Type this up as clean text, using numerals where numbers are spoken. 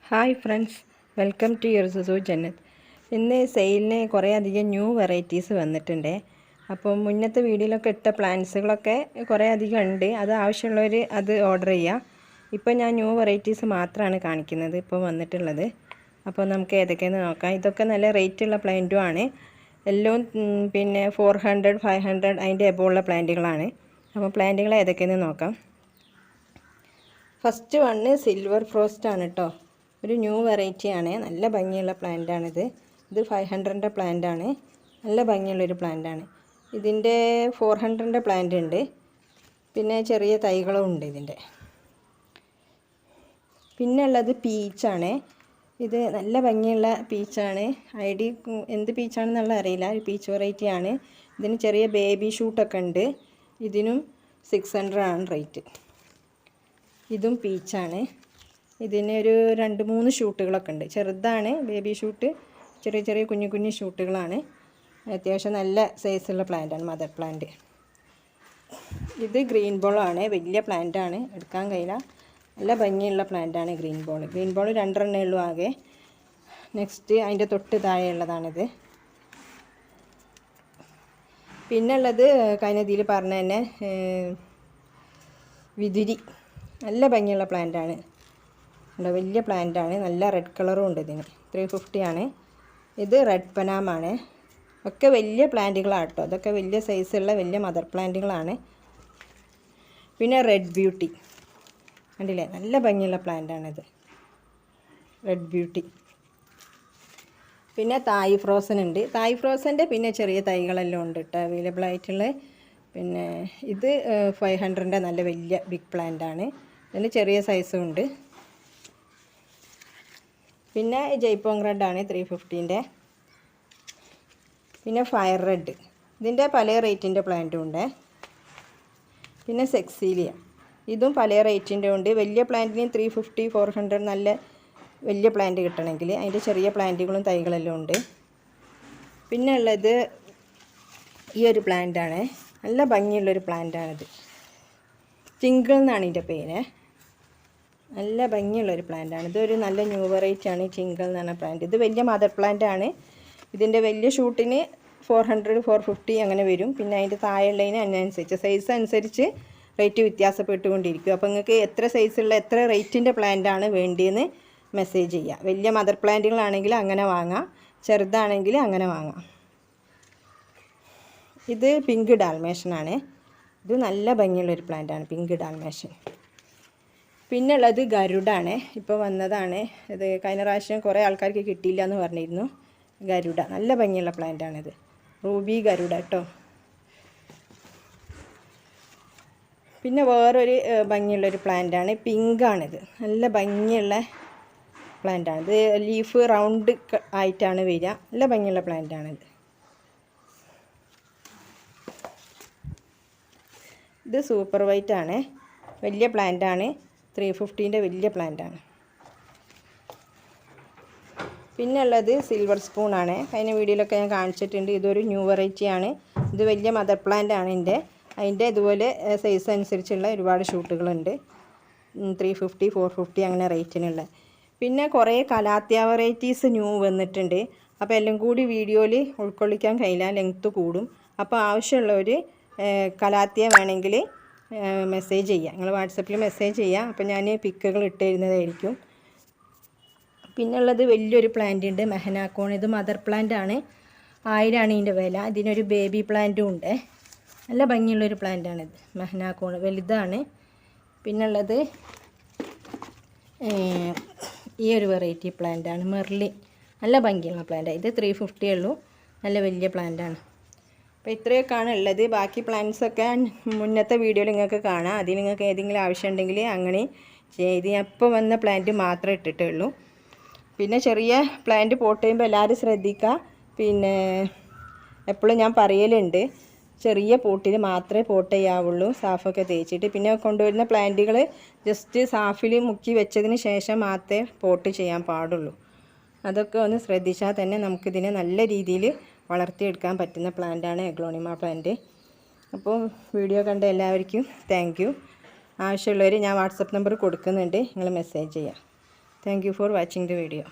Hi friends, welcome to യുർസുസു ജന്നത്ത്. ഇന്ന് സെയിലിന് കുറേ അധികം ന്യൂ വെറൈറ്റീസ് വന്നിട്ടുണ്ട്. അപ്പം മുന്നത്തെ വീഡിയോയിലൊക്കെ ഇട്ട പ്ലാന്റ്സുകളൊക്കെ കുറേ അധികം ഉണ്ട്. അത് ആവശ്യമുള്ളവർ അത് ഓർഡർ ചെയ്യുക. ഇപ്പോൾ ഞാൻ ന്യൂ വെറൈറ്റീസ് മാത്രമാണ് കാണിക്കുന്നത് ഇപ്പോൾ വന്നിട്ടുള്ളത്. അപ്പോൾ നമുക്ക് ഏതൊക്കെയെന്ന് നോക്കാം. ഇതൊക്കെ നല്ല റേറ്റുള്ള പ്ലാന്റും ആണ്. എല്ലാം പിന്നെ 400, 500 അതിൻ്റെ എബോവ് ഉള്ള പ്ലാന്റുകളാണ്. അപ്പോൾ പ്ലാന്റുകൾ ഏതൊക്കെയെന്ന് നോക്കാം. ഫസ്റ്റ് വണ്ണ് സിൽവർ ഫ്രോസ്റ്റ് ആണ് കേട്ടോ. ഒരു ന്യൂ വെറൈറ്റിയാണ്. നല്ല ഭംഗിയുള്ള പ്ലാന്റാണിത്. ഇത് 500ൻ്റെ പ്ലാന്റാണ്. നല്ല ഭംഗിയുള്ളൊരു പ്ലാന്റാണ്. ഇതിൻ്റെ 400ൻ്റെ പ്ലാന്റ് ഉണ്ട്. പിന്നെ ചെറിയ തൈകളും ഉണ്ട് ഇതിൻ്റെ. പിന്നെ ഉള്ളത് പീച്ചാണ്. ഇത് നല്ല ഭംഗിയുള്ള പീച്ചാണ്. എന്ത് പീച്ചാണെന്നുള്ള അറിയില്ല. ഒരു പീച്ച് വെറൈറ്റിയാണ്. ഇതിന് ചെറിയ ബേബി ഷൂട്ടൊക്കെ ഉണ്ട്. ഇതിനും 600 ആണ് റേറ്റ്. ഇതും പീച്ചാണ്. ഇതിന് ഒരു 2-3 ഷൂട്ടുകളൊക്കെ ഉണ്ട്. ചെറുതാണ് ബേബി ഷൂട്ട്. ചെറിയ ചെറിയ കുഞ്ഞു ഷൂട്ടുകളാണ്. അത്യാവശ്യം നല്ല സൈസുള്ള പ്ലാന്റാണ്, മദർ പ്ലാന്റ്. ഇത് ഗ്രീൻ ബോളാണ്. വലിയ പ്ലാന്റാണ്, എടുക്കാൻ കഴിയില്ല. നല്ല ഭംഗിയുള്ള പ്ലാന്റാണ് ഗ്രീൻ ബോൾ. 2 ഉള്ളൂ ആകെ. നെക്സ്റ്റ് അതിൻ്റെ തൊട്ട് താഴെയുള്ളതാണിത്. പിന്നെ ഉള്ളത് കഴിഞ്ഞ ഇതിൽ പറഞ്ഞ തന്നെ വിതുരി. നല്ല ഭംഗിയുള്ള പ്ലാന്റാണ്. വലിയ പ്ലാന്റാണ്. നല്ല റെഡ് കളറും ഉണ്ട് ഇതിന്. 350 ആണ്. ഇത് റെഡ് പനാമാണ്. ഒക്കെ വലിയ പ്ലാന്റുകളാണ് കേട്ടോ. അതൊക്കെ വലിയ സൈസുള്ള വലിയ മദർ പ്ലാന്റുകളാണ്. പിന്നെ റെഡ് ബ്യൂട്ടി കണ്ടില്ലേ, നല്ല ഭംഗിയുള്ള പ്ലാന്റാണിത്, റെഡ് ബ്യൂട്ടി. പിന്നെ തായ് ഫ്രോസൺ ഉണ്ട്. തായ് ഫ്രോസൻ്റെ പിന്നെ ചെറിയ തൈകളെല്ലാം ഉണ്ട് കേട്ടോ അവൈലബിൾ ആയിട്ടുള്ള. പിന്നെ ഇത് 500ൻ്റെ നല്ല വലിയ ബിഗ് പ്ലാന്റാണ്. അതിന് ചെറിയ സൈസും ഉണ്ട്. പിന്നെ ജയ്പോങ് റെഡാണ് 350ൻ്റെ. പിന്നെ ഫയർ റെഡ്, ഇതിൻ്റെ പല റേറ്റിൻ്റെ പ്ലാന്റും ഉണ്ട്. പിന്നെ സെക്സീലിയ, ഇതും പല റേറ്റിൻ്റെ ഉണ്ട്. വലിയ പ്ലാന്റിന് 350, 400 നല്ല വലിയ പ്ലാന്റ് കിട്ടണമെങ്കിൽ. അതിൻ്റെ ചെറിയ പ്ലാന്റുകളും തൈകളെല്ലാം ഉണ്ട്. പിന്നെ ഉള്ളത് ഈ ഒരു പ്ലാന്റാണ്. നല്ല ഭംഗിയുള്ളൊരു പ്ലാന്റാണിത്. ടിങ്കിൾ എന്നാണ് ഇതിൻ്റെ പേര്. നല്ല ഭംഗിയുള്ളൊരു പ്ലാന്റാണ്. ഇതൊരു നല്ല ന്യൂ വെറൈറ്റിയാണ് ടിങ്കിൾ എന്ന് പറഞ്ഞ പ്ലാന്റ്. ഇത് വലിയ മദർ പ്ലാന്റാണ്. ഇതിൻ്റെ വലിയ ഷൂട്ടിന് 400, 450 അങ്ങനെ വരും. പിന്നെ അതിൻ്റെ താഴെയുള്ളതിന് അതിനനുസരിച്ച് സൈസ് അനുസരിച്ച് റേറ്റ് വ്യത്യാസപ്പെട്ടുകൊണ്ടിരിക്കും. അപ്പോൾ നിങ്ങൾക്ക് എത്ര സൈസുള്ള എത്ര റേറ്റിൻ്റെ പ്ലാന്റാണ് വേണ്ടിയെന്ന് മെസ്സേജ് ചെയ്യുക. വലിയ മദർ പ്ലാന്റുകളാണെങ്കിൽ അങ്ങനെ വാങ്ങാം, ചെറുതാണെങ്കിൽ അങ്ങനെ വാങ്ങാം. ഇത് പിങ്ക് ഡാൽമേഷനാണ്. ഇത് നല്ല ഭംഗിയുള്ളൊരു പ്ലാന്റാണ് പിങ്ക് ഡാൽമേഷൻ. പിന്നെ ഉള്ളത് ഗരുഡാണ്. ഇപ്പോൾ വന്നതാണ് ഇത്. കഴിഞ്ഞ പ്രാവശ്യം കുറേ ആൾക്കാർക്ക് കിട്ടിയില്ല എന്ന് പറഞ്ഞിരുന്നു. ഗരുഡ നല്ല ഭംഗിയുള്ള പ്ലാന്റാണിത്. റൂബി ഗരുഡ കേട്ടോ. പിന്നെ വേറൊരു ഭംഗിയുള്ളൊരു പ്ലാന്റാണ്, പിങ്കാണിത്. നല്ല ഭംഗിയുള്ള പ്ലാന്റാണ്. ഇത് ലീഫ് റൗണ്ട് ആയിട്ടാണ് വരിക. നല്ല ഭംഗിയുള്ള പ്ലാന്റാണിത്. ഇത് സൂപ്പർ വൈറ്റ് ആണ്. വലിയ പ്ലാന്റാണ്. 350ൻ്റെ വലിയ പ്ലാന്റാണ്. പിന്നെ ഉള്ളത് സിൽവർ സ്പൂണാണ്. കഴിഞ്ഞ വീഡിയോയിലൊക്കെ ഞാൻ കാണിച്ചിട്ടുണ്ട്. ഇതൊരു ന്യൂ വെറൈറ്റിയാണ്. ഇത് വലിയ മദർ പ്ലാന്റാണ്. അതിൻ്റെ ഇതുപോലെ സൈസ് അനുസരിച്ചുള്ള ഒരുപാട് ഷൂട്ടുകളുണ്ട്. 350, 450 അങ്ങനെ റേറ്റിനുള്ള. പിന്നെ കുറേ കലാത്തിയ വെറൈറ്റീസ് ന്യൂ വന്നിട്ടുണ്ട്. അപ്പോൾ എല്ലാം കൂടി വീഡിയോയിൽ ഉൾക്കൊള്ളിക്കാൻ കഴിയില്ല, ലെങ്ത്ത് കൂടും. അപ്പോൾ ആവശ്യമുള്ളവർ കലാത്തിയ വേണമെങ്കിൽ മെസ്സേജ് ചെയ്യുക. നിങ്ങൾ വാട്സപ്പിൽ മെസ്സേജ് ചെയ്യുക. അപ്പോൾ ഞാൻ പിക്കുകൾ ഇട്ട് തരുന്നതായിരിക്കും. പിന്നെ ഉള്ളത് വലിയൊരു പ്ലാന്റ് ഉണ്ട്, മെഹനാക്കോൺ. ഇത് മദർ പ്ലാന്റ് ആണ്. 1000 ആണ് ഇതിൻ്റെ വില. ഇതിനൊരു ബേബി പ്ലാന്റും ഉണ്ട്. നല്ല ഭംഗിയുള്ളൊരു പ്ലാന്റാണിത്, മെഹനാക്കോൺ. വലുതാണ്. പിന്നുള്ളത് ഈ ഒരു വെറൈറ്റി പ്ലാന്റാണ്, മെർലിൻ. നല്ല ഭംഗിയുള്ള പ്ലാന്റാണ്. ഇത് 350 ഉള്ളൂ. നല്ല വലിയ പ്ലാന്റാണ്. അപ്പോൾ ഇത്രയൊക്കെയാണ് ഉള്ളത്. ബാക്കി പ്ലാന്റ്സൊക്കെ മുന്നത്തെ വീഡിയോയിൽ നിങ്ങൾക്ക് കാണാം. അതിൽ നിങ്ങൾക്ക് ഏതെങ്കിലും ആവശ്യമുണ്ടെങ്കിൽ അങ്ങനെ ചെയ്ത്. ഇപ്പോൾ വന്ന പ്ലാന്റ് മാത്രമേ ഇട്ടിട്ടേ ഉള്ളൂ. പിന്നെ ചെറിയ പ്ലാന്റ് പോട്ട് ചെയ്യുമ്പോൾ എല്ലാവരും ശ്രദ്ധിക്കുക. പിന്നെ എപ്പോഴും ഞാൻ പറയലുണ്ട്, ചെറിയ പോട്ടിൽ മാത്രമേ പോട്ട് ചെയ്യാവുള്ളൂ, സാഫൊക്കെ തേച്ചിട്ട്. പിന്നെ കൊണ്ടുവരുന്ന പ്ലാന്റുകൾ ജസ്റ്റ് സാഫിൽ മുക്കി വെച്ചതിന് ശേഷം മാത്രമേ പോട്ട് ചെയ്യാൻ പാടുള്ളൂ. അതൊക്കെ ഒന്ന് ശ്രദ്ധിച്ചാൽ തന്നെ നമുക്കിതിനെ നല്ല രീതിയിൽ വളർത്തിയെടുക്കാൻ പറ്റുന്ന പ്ലാന്റാണ് എഗ്ലോണിമ പ്ലാന്റ്. അപ്പോൾ വീഡിയോ കണ്ട എല്ലാവർക്കും താങ്ക് യു. ആവശ്യമുള്ളവർ ഞാൻ വാട്സപ്പ് നമ്പർ കൊടുക്കുന്നുണ്ട്, നിങ്ങൾ മെസ്സേജ് ചെയ്യാം. Thank you for watching the video.